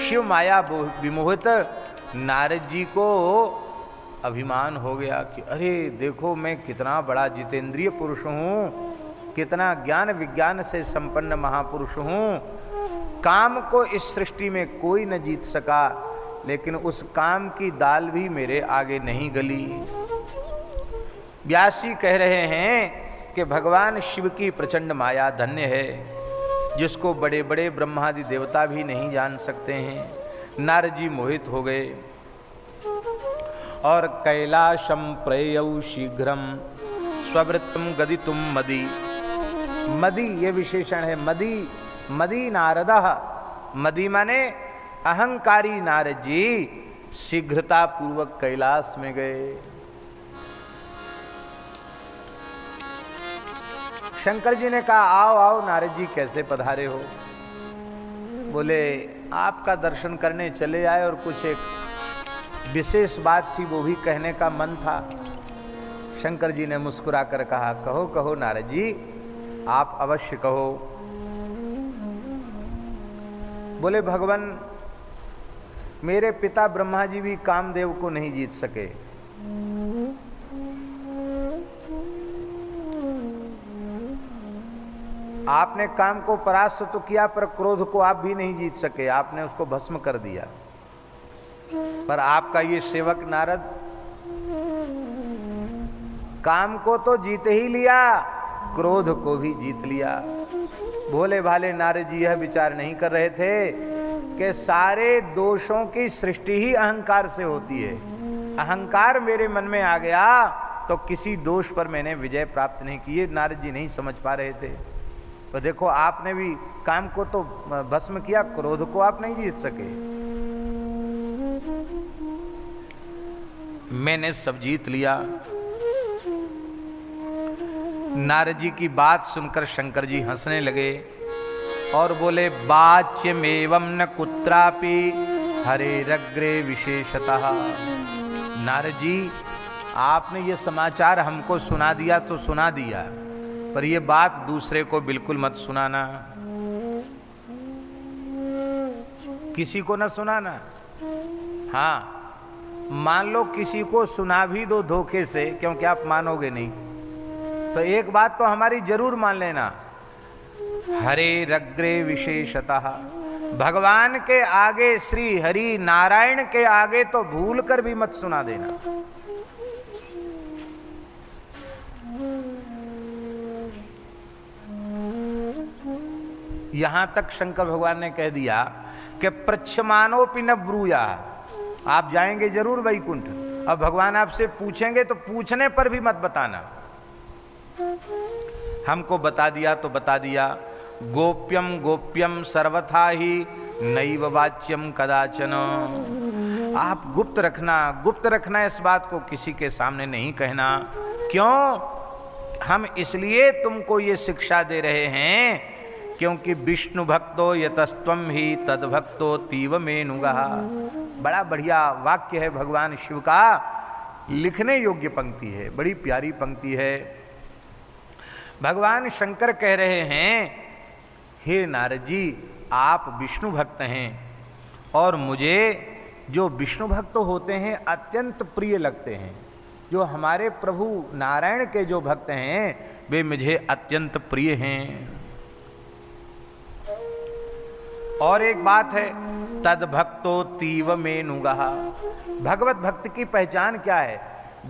शिव माया विमोहित नारद जी को अभिमान हो गया कि अरे देखो मैं कितना बड़ा जितेंद्रिय पुरुष हूँ, कितना ज्ञान विज्ञान से संपन्न महापुरुष हूँ, काम को इस सृष्टि में कोई न जीत सका, लेकिन उस काम की दाल भी मेरे आगे नहीं गली। व्यास जी कह रहे हैं कि भगवान शिव की प्रचंड माया धन्य है, जिसको बड़े बड़े ब्रह्मादि देवता भी नहीं जान सकते हैं। नारद जी मोहित हो गए और कैलाशम प्रयौ शीघ्रम स्ववृत्तम गदितुम मदी। मदी ये विशेषण है, मदी मदी नारदः, मदी माने अहंकारी नारद जी शीघ्रता पूर्वक कैलाश में गए। शंकर जी ने कहा आओ आओ नारद जी कैसे पधारे हो। बोले आपका दर्शन करने चले आए और कुछ एक विशेष बात थी वो भी कहने का मन था। शंकर जी ने मुस्कुराकर कहा कहो कहो नारद जी आप अवश्य कहो। बोले भगवान मेरे पिता ब्रह्मा जी भी कामदेव को नहीं जीत सके, आपने काम को परास्त तो किया पर क्रोध को आप भी नहीं जीत सके, आपने उसको भस्म कर दिया। पर आपका ये सेवक नारद काम को तो जीत ही लिया, क्रोध को भी जीत लिया। भोले भाले नारद जी यह विचार नहीं कर रहे थे कि सारे दोषों की सृष्टि ही अहंकार से होती है। अहंकार मेरे मन में आ गया तो किसी दोष पर मैंने विजय प्राप्त नहीं की। ये नारद जी नहीं समझ पा रहे थे। तो देखो आपने भी काम को तो भस्म किया, क्रोध को आप नहीं जीत सके, मैंने सब जीत लिया। नारद जी की बात सुनकर शंकर जी हंसने लगे और बोले वाच्यमेवं न कुत्रापि हरेरग्रे विशेषतः। नारद जी आपने ये समाचार हमको सुना दिया तो सुना दिया, पर ये बात दूसरे को बिल्कुल मत सुनाना, किसी को न सुनाना। हाँ, मान लो किसी को सुना भी दो धोखे से, क्योंकि आप मानोगे नहीं, तो एक बात तो हमारी जरूर मान लेना, हरेरग्रे विशेषतः, भगवान के आगे, श्री हरि नारायण के आगे तो भूल कर भी मत सुना देना। यहां तक शंकर भगवान ने कह दिया कि प्रच्छमानोपि न ब्रूया, आप जाएंगे जरूर वैकुंठ, अब भगवान आपसे पूछेंगे तो पूछने पर भी मत बताना। हमको बता दिया तो बता दिया। गोप्यम गोप्यम सर्वथा ही नैव वाच्यम कदाचन। आप गुप्त रखना इस बात को किसी के सामने नहीं कहना। क्यों? हम इसलिए तुमको ये शिक्षा दे रहे हैं क्योंकि विष्णु भक्तो यतस्त्वम ही तद भक्तो तीव मेनुगा। बड़ा बढ़िया वाक्य है भगवान शिव का, लिखने योग्य पंक्ति है, बड़ी प्यारी पंक्ति है। भगवान शंकर कह रहे हैं हे नारद जी आप विष्णु भक्त हैं और मुझे जो विष्णु भक्त होते हैं अत्यंत प्रिय लगते हैं। जो हमारे प्रभु नारायण के जो भक्त हैं वे मुझे अत्यंत प्रिय हैं। और एक बात है, तद भक्तो तीव मेनुगा। भगवत भक्त की पहचान क्या है?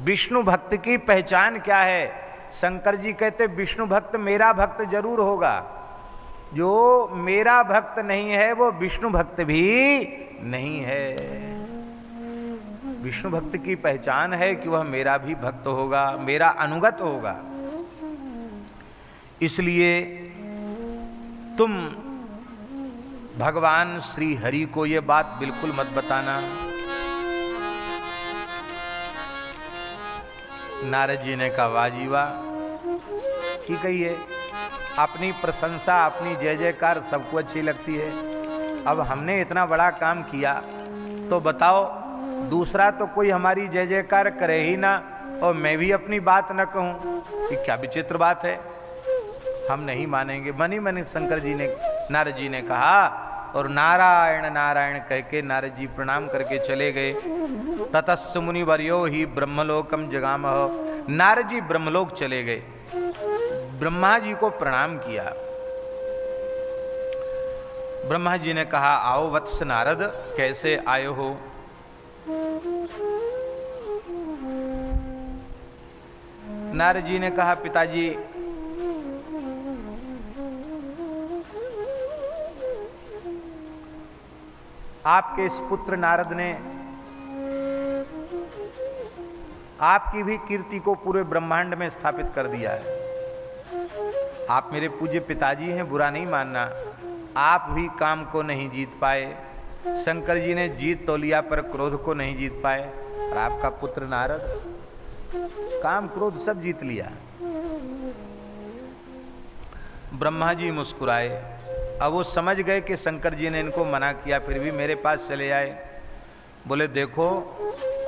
विष्णु भक्त की पहचान क्या है? शंकर जी कहते विष्णु भक्त मेरा भक्त जरूर होगा, जो मेरा भक्त नहीं है वो विष्णु भक्त भी नहीं है। विष्णु भक्त की पहचान है कि वह मेरा भी भक्त होगा, मेरा अनुगत होगा। इसलिए तुम भगवान श्री हरि को ये बात बिल्कुल मत बताना। नारद जी ने कहा वाह जी वाह, ठीक है, ये अपनी प्रशंसा अपनी जय जयकार सबको अच्छी लगती है। अब हमने इतना बड़ा काम किया तो बताओ दूसरा तो कोई हमारी जय जयकार करे ही ना और मैं भी अपनी बात न कहूं, ये क्या विचित्र बात है। हम नहीं मानेंगे। मनी मनी शंकर जी ने, नारद जी ने कहा और नारायण नारायण कह के नारद जी प्रणाम करके चले गए। ततस्स मुनिवर्यो ही ब्रह्मलोकम जगामह। नारद जी ब्रह्मलोक चले गए, ब्रह्मा जी को प्रणाम किया। ब्रह्मा जी ने कहा, आओ वत्स नारद, कैसे आए हो? नारद जी ने कहा, पिताजी आपके इस पुत्र नारद ने आपकी भी कीर्ति को पूरे ब्रह्मांड में स्थापित कर दिया है। आप मेरे पूज्य पिताजी हैं, बुरा नहीं मानना। आप भी काम को नहीं जीत पाए, शंकर जी ने जीत तो लिया पर क्रोध को नहीं जीत पाए, और आपका पुत्र नारद काम क्रोध सब जीत लिया। ब्रह्मा जी मुस्कुराए। अब वो समझ गए कि शंकर जी ने इनको मना किया, फिर भी मेरे पास चले आए। बोले, देखो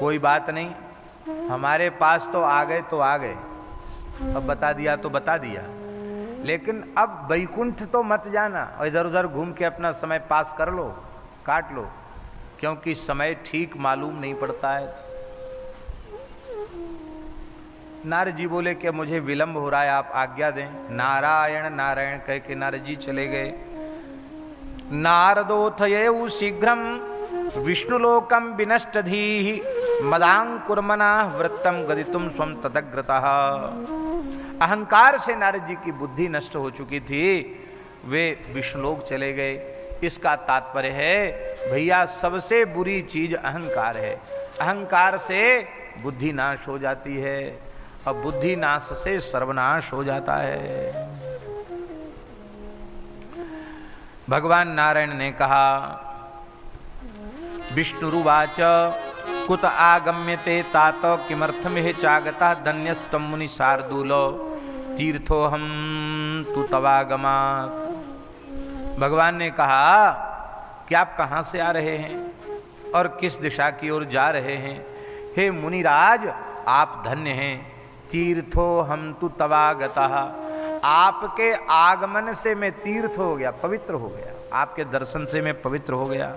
कोई बात नहीं, हमारे पास तो आ गए तो आ गए, अब बता दिया तो बता दिया, लेकिन अब वैकुंठ तो मत जाना और इधर उधर घूम के अपना समय पास कर लो, काट लो, क्योंकि समय ठीक मालूम नहीं पड़ता है। नारद जी बोले कि मुझे विलंब हो रहा है, आप आज्ञा दें। नारायण नारायण कह के नारद जी चले गए। नारदोथयेउ शीघ्रम विष्णुलोकम विनष्टधीहि मदांकुर्मना वृत्तम गदितुम स्वम तदग्रतः। अहंकार से नारद जी की बुद्धि नष्ट हो चुकी थी, वे विष्णुलोक चले गए। इसका तात्पर्य है भैया, सबसे बुरी चीज अहंकार है। अहंकार से बुद्धि नाश हो जाती है और बुद्धि नाश से सर्वनाश हो जाता है। भगवान नारायण ने कहा, विष्णुरुवाच कुत आगम्यते तात किमर्थमिह चागतः धन्यस्तम मुनि शार्दूलो तीर्थोहम तु तवागमात्। भगवान ने कहा कि आप कहाँ से आ रहे हैं और किस दिशा की ओर जा रहे हैं? हे मुनिराज, आप धन्य हैं। तीर्थो हम तु तवागतः, आपके आगमन से मैं तीर्थ हो गया, पवित्र हो गया, आपके दर्शन से मैं पवित्र हो गया।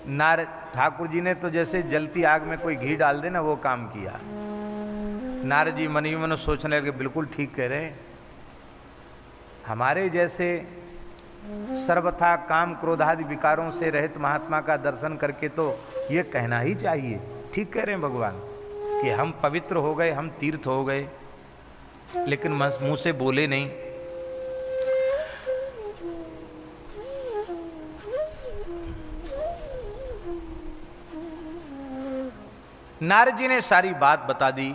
नारद ठाकुर जी ने तो जैसे जलती आग में कोई घी डाल दे ना, वो काम किया। नारद जी मन ही मन सोचने लगे, बिल्कुल ठीक कह रहे हैं, हमारे जैसे सर्वथा काम क्रोधादि विकारों से रहित महात्मा का दर्शन करके तो ये कहना ही चाहिए। ठीक कह रहे हैं भगवान कि हम पवित्र हो गए, हम तीर्थ हो गए, लेकिन मुंह से बोले नहीं। नारद जी ने सारी बात बता दी।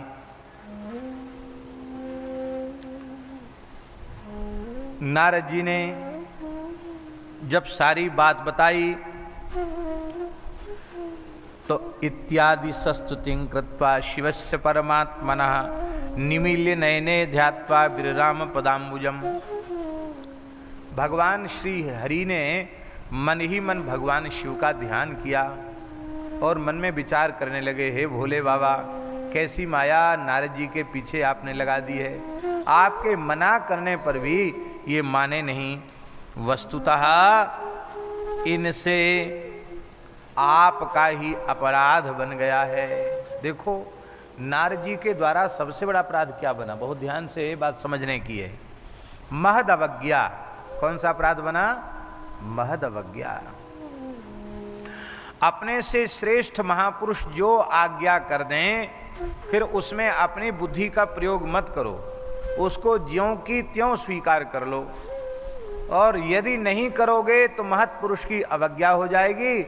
नारद जी ने जब सारी बात बताई तो इत्यादि सस्तुतिं कृत्वा शिवस्य परमात्मनः निमील्य नयने ध्यात्वा विराम पदाम्बुजम। भगवान श्री हरि ने मन ही मन भगवान शिव का ध्यान किया और मन में विचार करने लगे, हे भोले बाबा, कैसी माया नारद जी के पीछे आपने लगा दी है। आपके मना करने पर भी ये माने नहीं। वस्तुतः इनसे आपका ही अपराध बन गया है। देखो नारद जी के द्वारा सबसे बड़ा अपराध क्या बना, बहुत ध्यान से बात समझने की है। महद अवज्ञा। कौन सा अपराध बना? महद अवज्ञा। अपने से श्रेष्ठ महापुरुष जो आज्ञा कर दें, फिर उसमें अपनी बुद्धि का प्रयोग मत करो, उसको ज्यों की त्यों स्वीकार कर लो। और यदि नहीं करोगे तो महत्पुरुष की अवज्ञा हो जाएगी,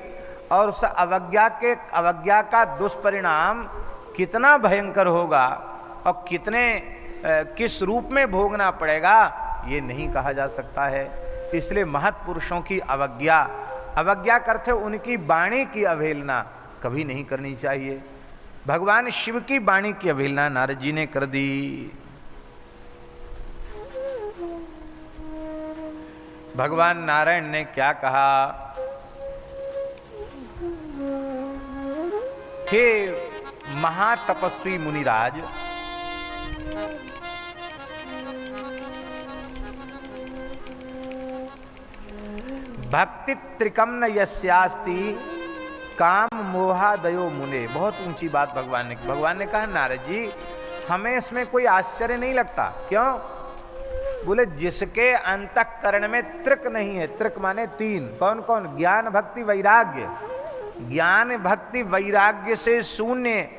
और उस अवज्ञा का दुष्परिणाम कितना भयंकर होगा और किस रूप में भोगना पड़ेगा, ये नहीं कहा जा सकता है। इसलिए महत्पुरुषों की अवज्ञा करते उनकी वाणी की अवहेलना कभी नहीं करनी चाहिए। भगवान शिव की वाणी की अवहेलना नारद जी ने कर दी। भगवान नारायण ने क्या कहा, हे महातपस्वी मुनिराज, भक्ति त्रिकम न यस्यास्ति काम मोहादयो मुने। बहुत ऊंची बात भगवान ने कहा नारद जी हमें इसमें कोई आश्चर्य नहीं लगता। क्यों? बोले जिसके अंतःकरण में त्रिक नहीं है। त्रिक माने तीन। कौन कौन? ज्ञान भक्ति वैराग्य। ज्ञान भक्ति वैराग्य से शून्य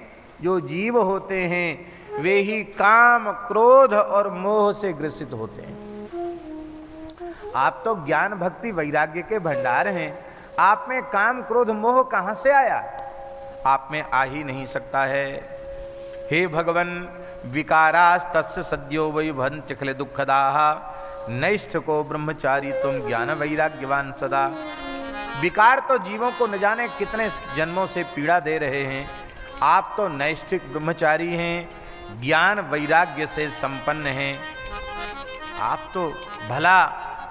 जो जीव होते हैं वे ही काम क्रोध और मोह से ग्रसित होते हैं। आप तो ज्ञान भक्ति वैराग्य के भंडार हैं, आप में काम क्रोध मोह कहां से आया? आप में आ ही नहीं सकता है। हे भगवन विकारास्तस्य सद्यो वै भवन्ति खिल दुःखदाः नैष्ठको ब्रह्मचारी तुम ज्ञान वैराग्यवान सदा। विकार तो जीवों को न जाने कितने जन्मों से पीड़ा दे रहे हैं, आप तो नैष्ठिक ब्रह्मचारी हैं, ज्ञान वैराग्य से संपन्न हैं। आप तो भला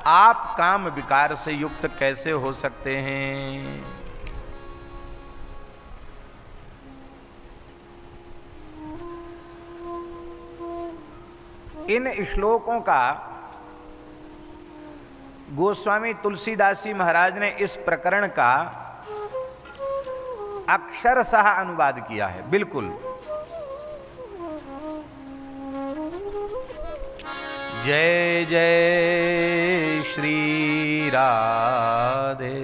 आप काम विकार से युक्त कैसे हो सकते हैं? इन श्लोकों का गोस्वामी तुलसीदास जी महाराज ने इस प्रकरण का अक्षरशः अनुवाद किया है। बिल्कुल जय जय श्री राधे।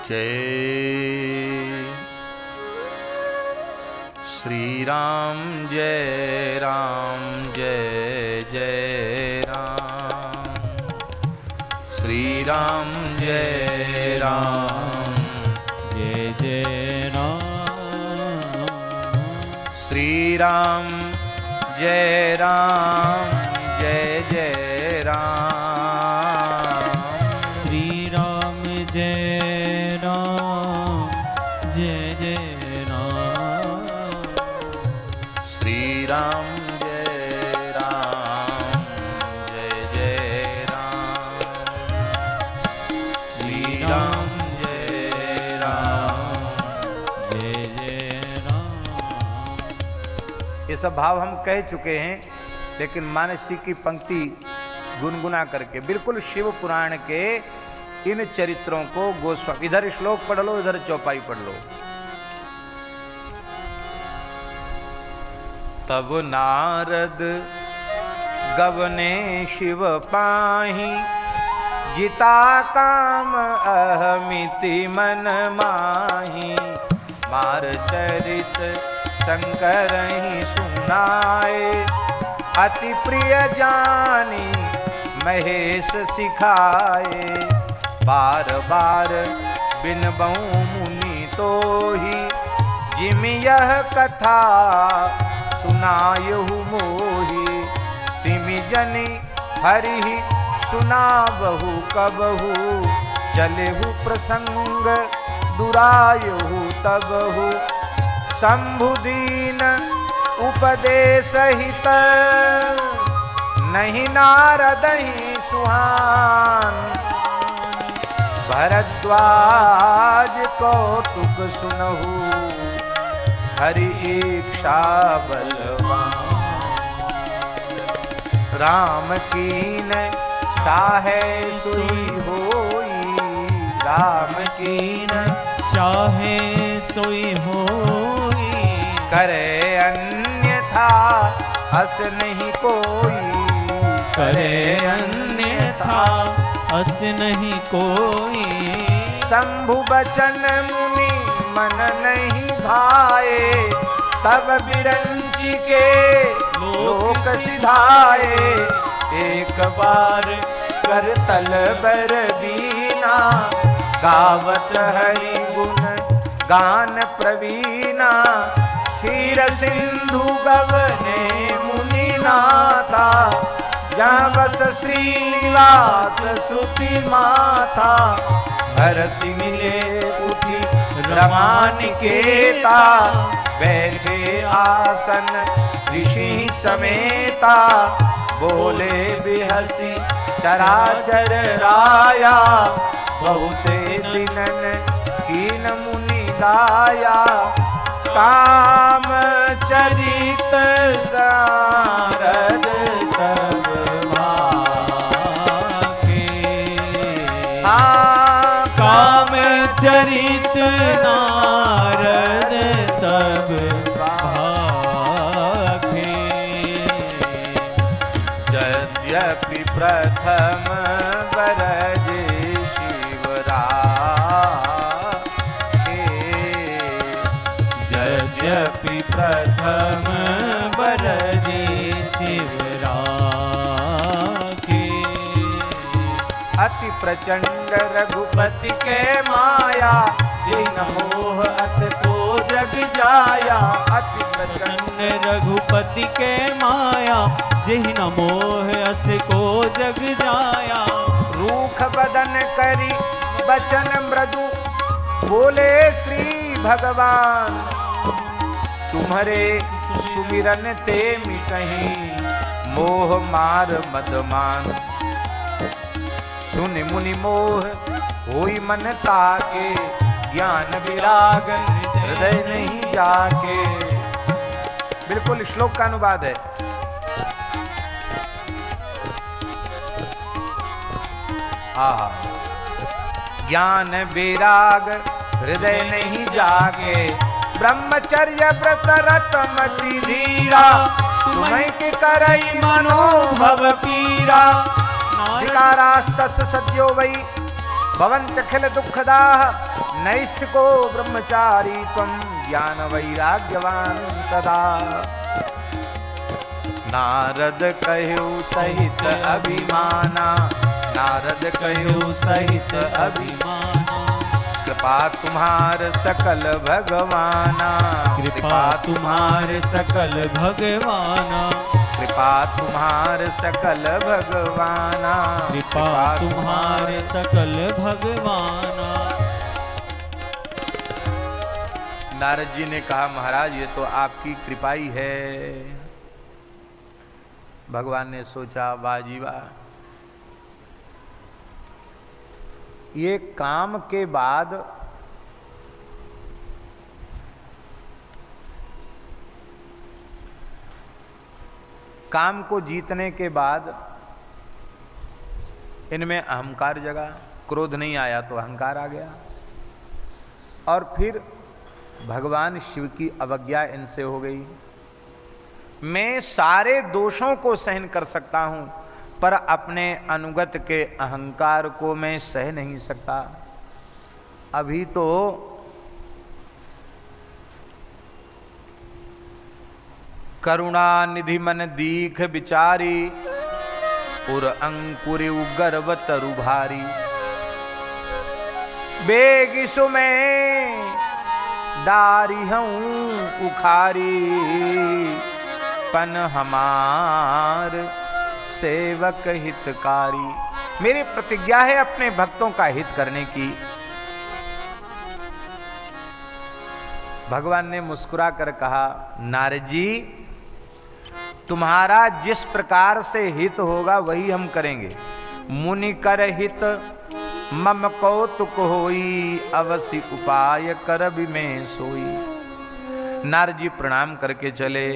जय श्री राम जय राम जय जय राम। श्री राम जय राम जय जय राम। श्री राम जय राम जय जय राम। श्री राम जय राम जय जय राम। श्री राम जय राम जय जय राम। श्री राम जय राम जय जय राम। ये सब भाव हम कह चुके हैं, लेकिन मानसी की पंक्ति गुनगुना करके बिल्कुल शिव पुराण के इन चरित्रों को गोस्वामी, इधर श्लोक पढ़ लो इधर चौपाई पढ़ लो। तब नारद गवने शिव पाही जिता काम अहमिति मन माही। मार चरित शंकर ही सुनाए अति प्रिय जानी महेश सिखाए। बार बार बिन बहु मुनि तो ही जिम यह कथा सुनायहु मोही। तिमि जनि हरि सुना बहु कबहु चलेहु प्रसंग दुरायहु तबहु। शंभुदीन उपदेश हित नहीं नारद ही सुहान। भरद्वाज कौतुक सुनहु हरि इच्छा बलवान। राम कीन चाहे सोई होई। राम कीन चाहे सोई होई। करे अन्यथा अस नहीं कोई। करे अन्यथा अस नहीं कोई। शंभु बचन मुनि मन नहीं भाए। तब बिरंची के लोक सिधाए। एक बार कर तल बर बीना गावत हरि गुण गान प्रवीणा। क्षीर सिंधु गवने मुनि नाथा जहाँ बस श्रीनिवास श्रुति माथा। हरसि मिले उठी रमानिकेता बैठे आसन ऋषि समेता। बोले बिहसी चराचर राया, बहुते दिनन कीन मुनि गाया, काम चरित सारद सब भाके। हाँ, काम चरित नारद सब भाके। यद्यपि प्रथम बरज शिवराखे, यद्यपि प्रथम बरज शिवराखे। अति प्रचंड रघुपति के माया, जिन मोह अस को जग जाया। अति प्रचंड रघुपति के माया, जिन मोह अस को जग जाया। रूख बदन करी बचन मृदु, बोले श्री भगवान, तुम्हारे सुमिरन ते मिटहि, मोह मार मदमान। सुनि मुनि मोह होई मन ताके, ज्ञान विराग हृदय नहीं जाके। बिल्कुल श्लोक का अनुवाद है। आहा, ज्ञान विराग हृदय नहीं जागे, ब्रह्मचर्य व्रत रतमति धीरा, तुम्हें के करई मनोभव पीरा। विकारास्तस सद्यो वै भवन्त खिल दुःखदाः, नैष्ठिको ब्रह्मचारी त्वं ज्ञान वैराग्यवान सदा। नारद कहु सहित अभिमाना, नारद कहु सहित अभिमाना, कृपा तुम्हार सकल भगवाना, कृपा तुम्हार सकल भगवाना, कृपा तुम्हार सकल भगवाना, कृपा तुम्हार सकल भगवाना। नारद जी ने कहा, महाराज ये तो आपकी कृपा ही है। भगवान ने सोचा, वाह जी वाह, ये काम के बाद काम को जीतने के बाद इनमें अहंकार जगा, क्रोध नहीं आया तो अहंकार आ गया, और फिर भगवान शिव की अवज्ञा इनसे हो गई। मैं सारे दोषों को सहन कर सकता हूं, पर अपने अनुगत के अहंकार को मैं सह नहीं सकता। अभी तो करुणा निधि मन दीख विचारी, उर अंकुर गर्व तरु भारी। बेगी सुमें दारी हूँ उखारी, पन हमार सेवक हितकारी। मेरी प्रतिज्ञा है अपने भक्तों का हित करने की। भगवान ने मुस्कुरा कर कहा, नारद जी तुम्हारा जिस प्रकार से हित होगा वही हम करेंगे। मुनि कर हित मम कौतुक होई, अवश्य उपाय कर भी में सोई। नारद जी प्रणाम करके चले।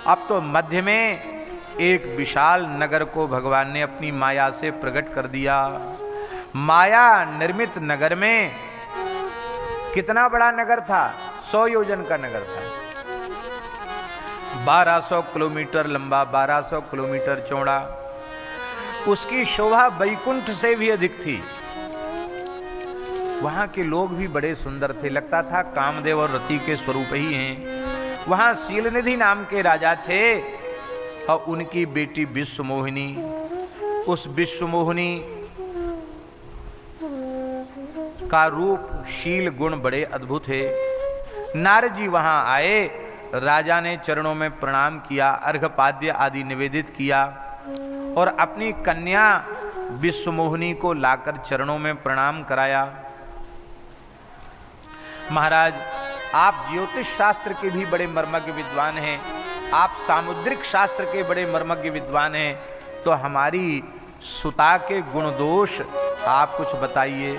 अब तो मध्य में एक विशाल नगर को भगवान ने अपनी माया से प्रकट कर दिया। माया निर्मित नगर में कितना बड़ा नगर था? 100 योजन का नगर था, 1200 किलोमीटर लंबा, 1200 किलोमीटर चौड़ा। उसकी शोभा वैकुंठ से भी अधिक थी। वहां के लोग भी बड़े सुंदर थे, लगता था कामदेव और रति के स्वरूप ही हैं। वहां शीलनिधि नाम के राजा थे और उनकी बेटी विश्वमोहिनी। उस विश्वमोहिनी का रूप, शील, गुण बड़े अद्भुत है। नारद जी वहां आए, राजा ने चरणों में प्रणाम किया, अर्घपाद्य आदि निवेदित किया और अपनी कन्या विश्वमोहिनी को लाकर चरणों में प्रणाम कराया। महाराज, आप ज्योतिष शास्त्र के भी बड़े मर्मज्ञ विद्वान हैं, आप सामुद्रिक शास्त्र के बड़े मर्मज्ञ विद्वान हैं, तो हमारी सुता के गुण दोष आप कुछ बताइए।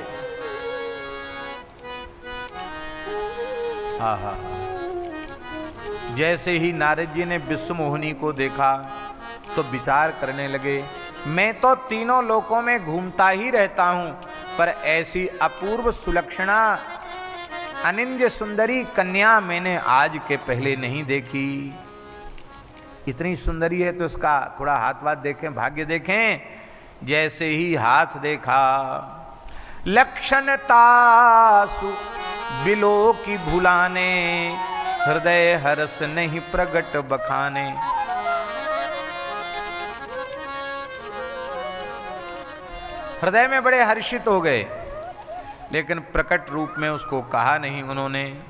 हाँ हाँ। जैसे ही नारद जी ने विश्व मोहिनी को देखा तो विचार करने लगे, मैं तो तीनों लोकों में घूमता ही रहता हूं, पर ऐसी अपूर्व सुलक्षणा अनिंद्य सुंदरी कन्या मैंने आज के पहले नहीं देखी। इतनी सुंदरी है तो इसका थोड़ा हाथ वाथ देखें, भाग्य देखें। जैसे ही हाथ देखा, लक्षणतासु बिलो की भुलाने, हृदय हर्ष नहीं प्रगट बखाने। हृदय में बड़े हर्षित हो गए, लेकिन प्रकट रूप में उसको कहा नहीं उन्होंने।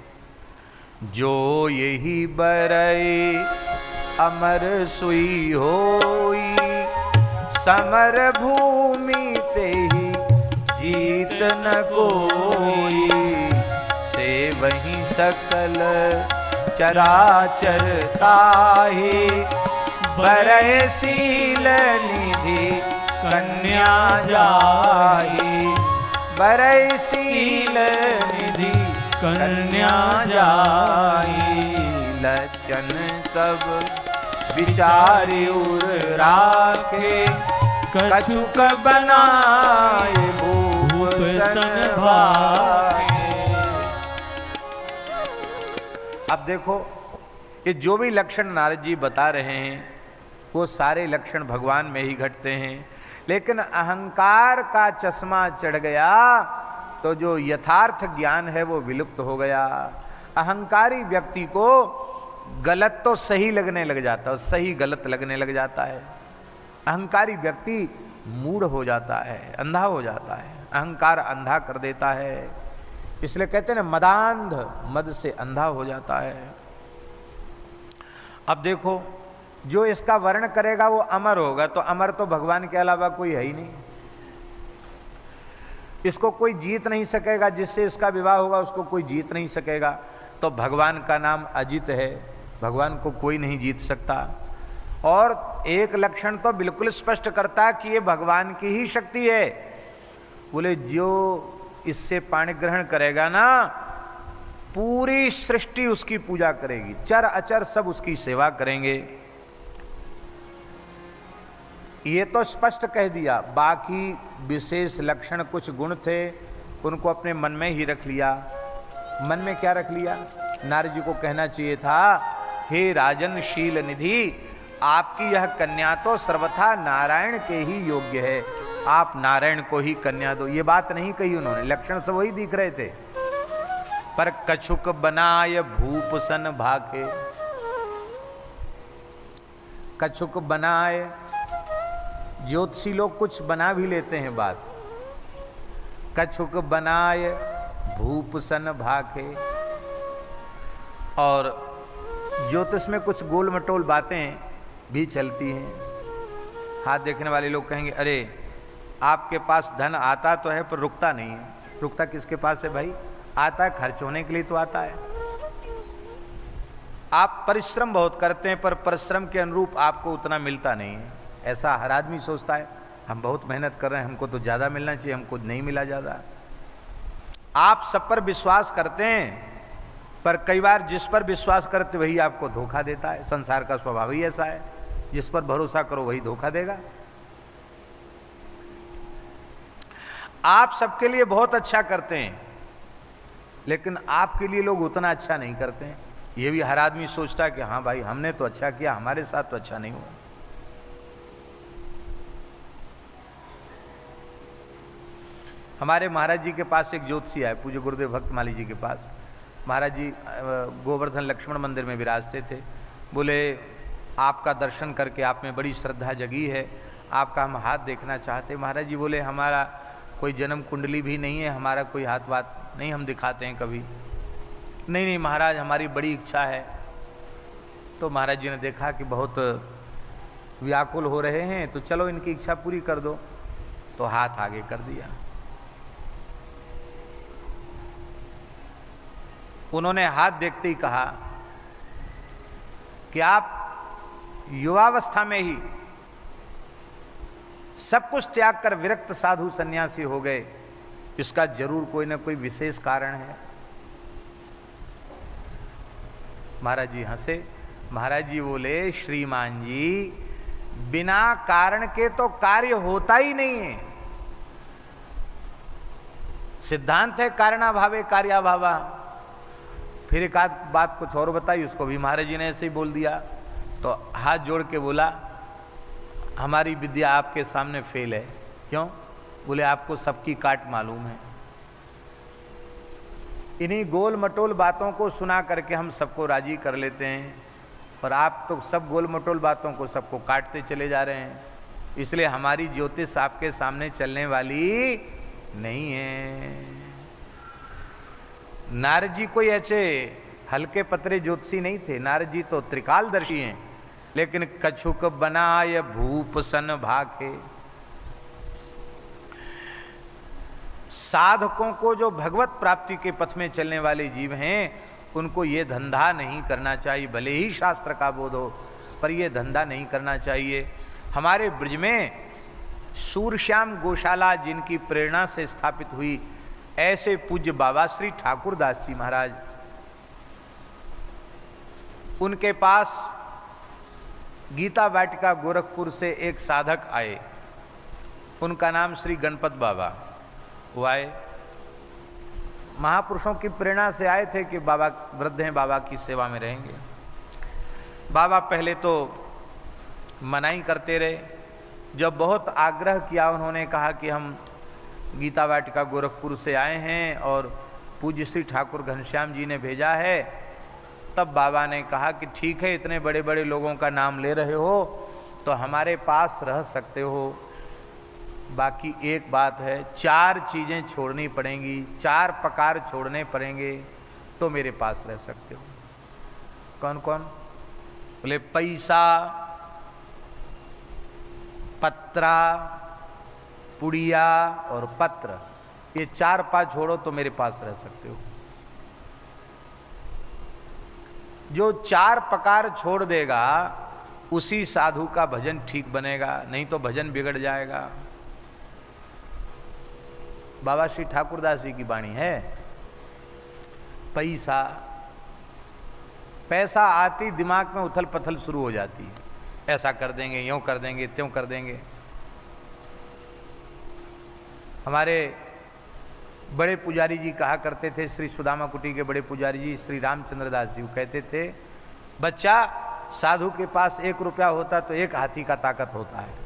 जो यही बरई अमर सुई होई, समर भूमि ते ही जीत न कोई, से वही सकल चराचर ताहि, बरय शील निधि कन्या जाहि, बरय शील निधि कन्या जाहि। लक्षण सब विचारि उर राखे, कछुक बनाए भूप सन भाखे। अब देखो, ये जो भी लक्षण नारद जी बता रहे हैं वो सारे लक्षण भगवान में ही घटते हैं, लेकिन अहंकार का चश्मा चढ़ गया तो जो यथार्थ ज्ञान है वो विलुप्त हो गया। अहंकारी व्यक्ति को गलत तो सही लगने लग जाता है, सही गलत लगने लग जाता है। अहंकारी व्यक्ति मूढ़ हो जाता है, अंधा हो जाता है, अहंकार अंधा कर देता है। इसलिए कहते हैं ना, मदांध मद से अंधा हो जाता है। अब देखो, जो इसका वर्ण करेगा वो अमर होगा, तो अमर तो भगवान के अलावा कोई है ही नहीं। इसको कोई जीत नहीं सकेगा, जिससे इसका विवाह होगा उसको कोई जीत नहीं सकेगा। तो भगवान का नाम अजित है, भगवान को कोई नहीं जीत सकता। और एक लक्षण तो बिल्कुल स्पष्ट करता कि ये भगवान की ही शक्ति है। बोले जो इससे पाणी ग्रहण करेगा ना, पूरी सृष्टि उसकी पूजा करेगी, चर अचर सब उसकी सेवा करेंगे। ये तो स्पष्ट कह दिया। बाकी विशेष लक्षण कुछ गुण थे, उनको अपने मन में ही रख लिया। मन में क्या रख लिया? नारद जी को कहना चाहिए था, हे राजन शील निधि, आपकी यह कन्या तो सर्वथा नारायण के ही योग्य है, आप नारायण को ही कन्या दो। ये बात नहीं कही उन्होंने, लक्षण सब वही दिख रहे थे। पर कछुक बनाय भूप सन भाखे, कछुक बनाए, ज्योतिषी लोग कुछ बना भी लेते हैं बात। कछुक बनाय भूप सन भाखे, और ज्योतिष में कुछ गोल मटोल बातें भी चलती हैं। हाथ देखने वाले लोग कहेंगे, अरे आपके पास धन आता तो है पर रुकता नहीं है। रुकता किसके पास है भाई? आता है खर्च होने के लिए तो आता है। आप परिश्रम बहुत करते हैं पर परिश्रम के अनुरूप आपको उतना मिलता नहीं है। ऐसा हर आदमी सोचता है, हम बहुत मेहनत कर रहे हैं, हमको तो ज़्यादा मिलना चाहिए, हमको नहीं मिला ज़्यादा। आप सब पर विश्वास करते हैं, पर कई बार जिस पर विश्वास करते वही आपको धोखा देता है। संसार का स्वभाव ही ऐसा है, जिस पर भरोसा करो वही धोखा देगा। आप सबके लिए बहुत अच्छा करते हैं, लेकिन आपके लिए लोग उतना अच्छा नहीं करते हैं। ये भी हर आदमी सोचता है कि हाँ भाई हमने तो अच्छा किया, हमारे साथ तो अच्छा नहीं हुआ। हमारे महाराज जी के पास एक ज्योतिषी आए, पूज्य गुरुदेव भक्तमाली जी के पास। महाराज जी गोवर्धन लक्ष्मण मंदिर में विराजते थे। बोले आपका दर्शन करके आप में बड़ी श्रद्धा जगी है, आपका हम हाथ देखना चाहते। महाराज जी बोले हमारा कोई जन्म कुंडली भी नहीं है, हमारा कोई हाथ वात नहीं हम दिखाते हैं कभी। नहीं नहीं महाराज हमारी बड़ी इच्छा है। तो महाराज जी ने देखा कि बहुत व्याकुल हो रहे हैं, तो चलो इनकी इच्छा पूरी कर दो। तो हाथ आगे कर दिया। उन्होंने हाथ देखते ही कहा कि आप युवावस्था में ही सब कुछ त्याग कर विरक्त साधु सन्यासी हो गए, इसका जरूर कोई ना कोई विशेष कारण है। महाराज जी हंसे। महाराज जी बोले, श्रीमान जी, बिना कारण के तो कार्य होता ही नहीं है। सिद्धांत है कारणाभावे कार्याभावा। फिर एक आध बात कुछ और बताई, उसको भी महाराज जी ने ऐसे ही बोल दिया। तो हाथ जोड़ के बोला, हमारी विद्या आपके सामने फेल है। क्यों? बोले, आपको सबकी काट मालूम है। इन्हीं गोल मटोल बातों को सुना करके हम सबको राजी कर लेते हैं, और आप तो सब गोल मटोल बातों को सबको काटते चले जा रहे हैं। इसलिए हमारी ज्योतिष आपके सामने चलने वाली नहीं है। नारद जी कोई ऐसे हल्के पतरे ज्योतिषी नहीं थे। नारद जी तो त्रिकालदर्शी हैं। लेकिन कछुक बनाय भूप सन भाखे, साधकों को जो भगवत प्राप्ति के पथ में चलने वाले जीव हैं, उनको ये धंधा नहीं करना चाहिए। भले ही शास्त्र का बोध हो, पर ये धंधा नहीं करना चाहिए। हमारे ब्रज में सूरश्याम गौशाला जिनकी प्रेरणा से स्थापित हुई, ऐसे पूज्य बाबा श्री ठाकुरदास जी महाराज, उनके पास गीता वाटिका गोरखपुर से एक साधक आए। उनका नाम श्री गणपत बाबा। वो आए, महापुरुषों की प्रेरणा से आए थे कि बाबा वृद्ध हैं, बाबा की सेवा में रहेंगे। बाबा पहले तो मनाही करते रहे। जब बहुत आग्रह किया, उन्होंने कहा कि हम गीता वाटिका गोरखपुर से आए हैं और पूज्य श्री ठाकुर घनश्याम जी ने भेजा है, तब बाबा ने कहा कि ठीक है, इतने बड़े बड़े लोगों का नाम ले रहे हो तो हमारे पास रह सकते हो। बाकी एक बात है, 4 चीज़ें छोड़नी पड़ेंगी, 4 प्रकार छोड़ने पड़ेंगे तो मेरे पास रह सकते हो। कौन कौन? बोले, पैसा, पत्रा, पुड़िया और पत्र। ये 4 पा छोड़ो तो मेरे पास रह सकते हो। जो 4 प्रकार छोड़ देगा, उसी साधु का भजन ठीक बनेगा, नहीं तो भजन बिगड़ जाएगा। बाबा श्री ठाकुरदास जी की वाणी है। पैसा, पैसा आती दिमाग में उथल पथल शुरू हो जाती है। ऐसा कर देंगे, यूं कर देंगे, त्यों कर देंगे। हमारे बड़े पुजारी जी कहा करते थे, श्री सुदामा कुटी के बड़े पुजारी जी श्री रामचंद्र दास जी, कहते थे, बच्चा, साधु के पास 1 रुपया होता तो 1 हाथी का ताकत होता है।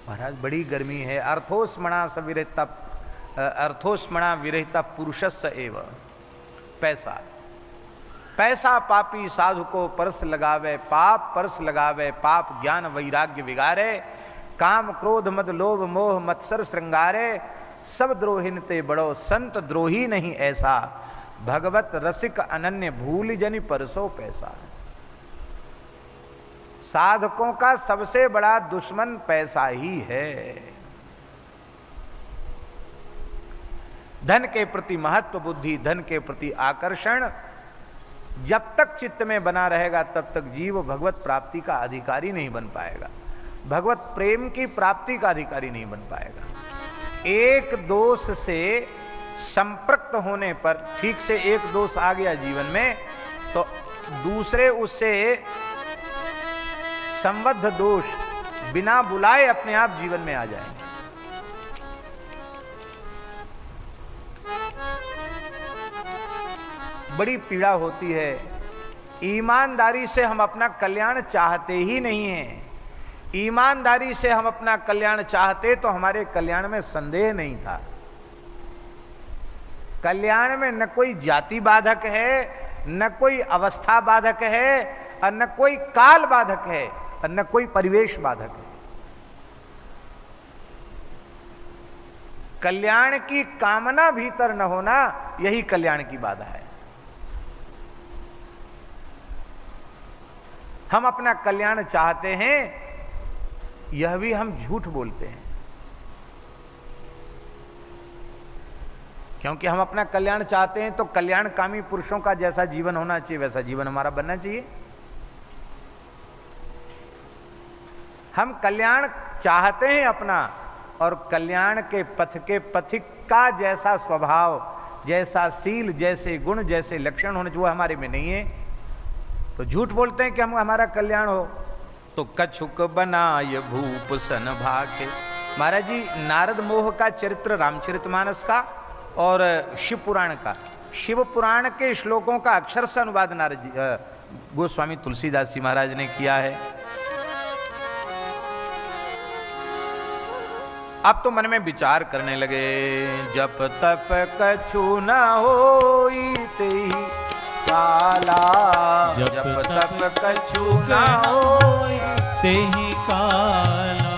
महाराज बड़ी गर्मी है। अर्थोस्मणा विरहिता पुरुषस्य एव। पैसा, पैसा पापी साधु को परस लगावे, पाप परस लगावे, पाप ज्ञान वैराग्य विगारे, काम क्रोध मद लोभ मोह मत्सर श्रृंगारे, सब द्रोहिन ते बड़ो संत द्रोही नहीं ऐसा, भगवत रसिक अनन्य भूल जनि परसो पैसा। साधकों का सबसे बड़ा दुश्मन पैसा ही है। धन के प्रति महत्व बुद्धि, धन के प्रति आकर्षण जब तक चित्त में बना रहेगा, तब तक जीव भगवत प्राप्ति का अधिकारी नहीं बन पाएगा, भगवत प्रेम की प्राप्ति का अधिकारी नहीं बन पाएगा। एक दोष से संपृक्त होने पर, ठीक से एक दोष आ गया जीवन में, तो दूसरे उससे संबद्ध दोष बिना बुलाए अपने आप जीवन में आ जाएंगे। बड़ी पीड़ा होती है। ईमानदारी से हम अपना कल्याण चाहते ही नहीं हैं। ईमानदारी से हम अपना कल्याण चाहते तो हमारे कल्याण में संदेह नहीं था। कल्याण में न कोई जाति बाधक है, न कोई अवस्था बाधक है, और न कोई काल बाधक है, और न कोई परिवेश बाधक है। कल्याण की कामना भीतर न होना, यही कल्याण की बाधा है। हम अपना कल्याण चाहते हैं, यह भी हम झूठ बोलते हैं, क्योंकि हम अपना कल्याण चाहते हैं तो कल्याणकामी पुरुषों का जैसा जीवन होना चाहिए वैसा जीवन हमारा बनना चाहिए। हम कल्याण चाहते हैं अपना, और कल्याण के पथ के पथिक का जैसा स्वभाव, जैसा सील, जैसे गुण, जैसे लक्षण होने जो हमारे में नहीं है, तो झूठ बोलते हैं कि हम हमारा कल्याण हो। तो कछुक बनाय भूप सन भाके। महाराज जी, नारद मोह का चरित्र रामचरितमानस का और शिव पुराण का, शिव पुराण के श्लोकों का अक्षर से अनुवाद नारद जी गोस्वामी तुलसीदास जी महाराज ने किया है। अब तो मन में विचार करने लगे, जप तप कछु न होई तेहि काला, जप तप कछु न होई तेहि काला।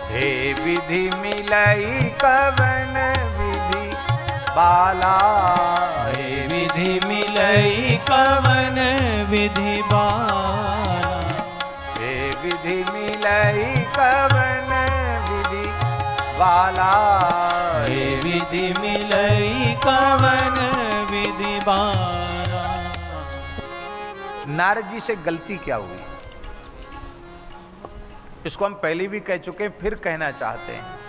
हे विधि मिलई कवन विधि बाला, हे विधि मिलई कवन विधि बाला। हे विधि मिलई कवन विधि बाला, हे विधि मिलई कवन विधि बाला। नारद जी से गलती क्या हुई, इसको हम पहले भी कह चुके हैं, फिर कहना चाहते हैं।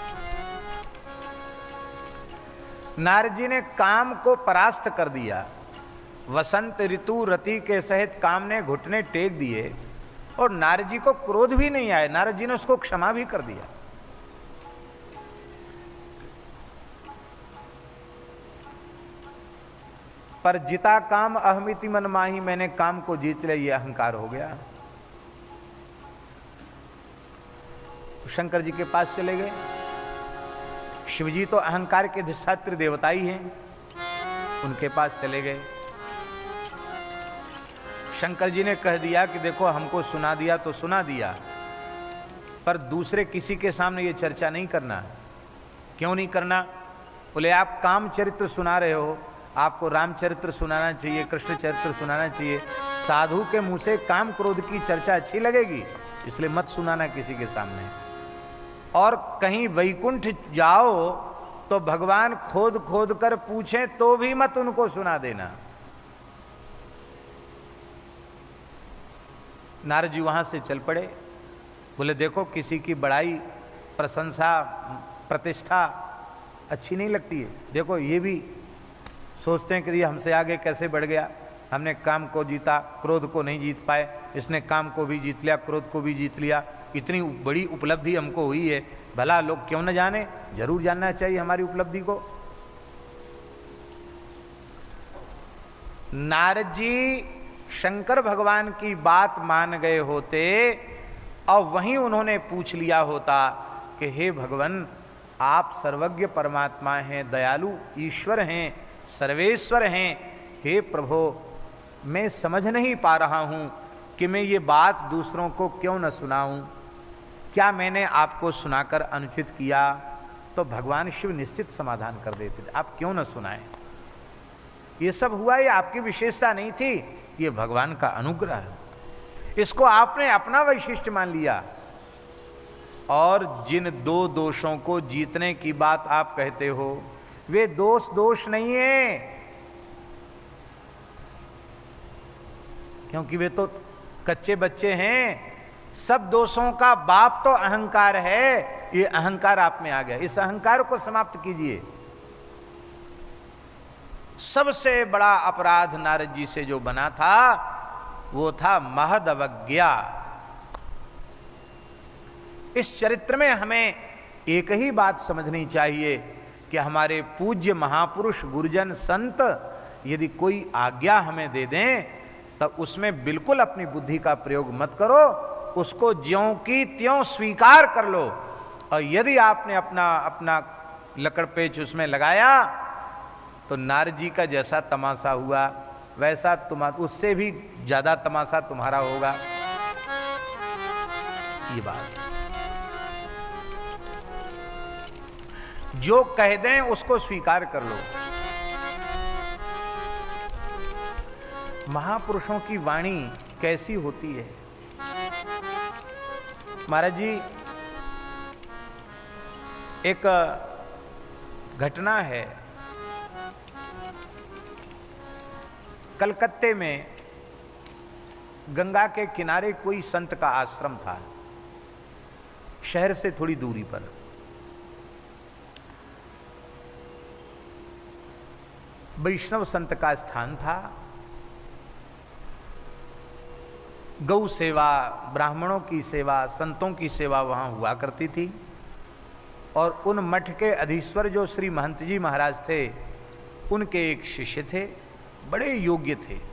नारद जी ने काम को परास्त कर दिया। वसंत ऋतु रति के सहित काम ने घुटने टेक दिए, और नारद जी को क्रोध भी नहीं आया। नारद जी ने उसको क्षमा भी कर दिया। पर जिता काम अहमिति मन माही, मैंने काम को जीत लिया, ये अहंकार हो गया। शंकर जी के पास चले गए। शिवजी तो अहंकार के अधिष्ठात्री देवता ही हैं, उनके पास चले गए। शंकर जी ने कह दिया कि देखो, हमको सुना दिया तो सुना दिया, पर दूसरे किसी के सामने ये चर्चा नहीं करना। क्यों नहीं करना? बोले आप काम चरित्र सुना रहे हो, आपको रामचरित्र सुनाना चाहिए, कृष्ण चरित्र सुनाना चाहिए। साधु के मुंह से काम क्रोध की चर्चा अच्छी लगेगी, इसलिए मत सुनाना किसी के सामने। और कहीं वैकुंठ जाओ तो भगवान खोद खोद कर पूछें तो भी मत उनको सुना देना। नारद जी वहां से चल पड़े। बोले देखो, किसी की बड़ाई, प्रशंसा, प्रतिष्ठा अच्छी नहीं लगती है। देखो, ये भी सोचते हैं कि ये हमसे आगे कैसे बढ़ गया, हमने काम को जीता, क्रोध को नहीं जीत पाए, इसने काम को भी जीत लिया, क्रोध को भी जीत लिया, इतनी बड़ी उपलब्धि हमको हुई है। भला लोग क्यों न जाने, जरूर जानना चाहिए हमारी उपलब्धि को। नारद जी शंकर भगवान की बात मान गए होते और वहीं उन्होंने पूछ लिया होता कि हे भगवान, आप सर्वज्ञ परमात्मा हैं, दयालु ईश्वर हैं, सर्वेश्वर हैं। हे प्रभु, मैं समझ नहीं पा रहा हूं कि मैं ये बात दूसरों को क्यों न सुनाऊं। क्या मैंने आपको सुनाकर अनुचित किया? तो भगवान शिव निश्चित समाधान कर देते थे, आप क्यों न सुनाएं। ये सब हुआ, ये आपकी विशेषता नहीं थी, ये भगवान का अनुग्रह है। इसको आपने अपना वैशिष्ट्य मान लिया। और जिन दो दोषों को जीतने की बात आप कहते हो, वे दोष नहीं है, क्योंकि वे तो कच्चे बच्चे हैं। सब दोषों का बाप तो अहंकार है। ये अहंकार आप में आ गया, इस अहंकार को समाप्त कीजिए। सबसे बड़ा अपराध नारद जी से जो बना था वो था महद अवज्ञा। इस चरित्र में हमें एक ही बात समझनी चाहिए कि हमारे पूज्य महापुरुष गुरुजन संत यदि कोई आज्ञा हमें दे दें तब उसमें बिल्कुल अपनी बुद्धि का प्रयोग मत करो, उसको ज्यों की त्यों स्वीकार कर लो। और यदि आपने अपना लकड़ पेच उसमें लगाया तो नारद जी का जैसा तमाशा हुआ वैसा उससे भी ज्यादा तमाशा तुम्हारा होगा। ये बात जो कह दें उसको स्वीकार कर लो। महापुरुषों की वाणी कैसी होती है। महाराज जी, एक घटना है। कलकत्ते में गंगा के किनारे कोई संत का आश्रम था। शहर से थोड़ी दूरी पर। वैष्णव संत का स्थान था। गौ सेवा, ब्राह्मणों की सेवा, संतों की सेवा वहाँ हुआ करती थी। और उन मठ के अधीश्वर जो श्री महंत जी महाराज थे, उनके एक शिष्य थे, बड़े योग्य थे।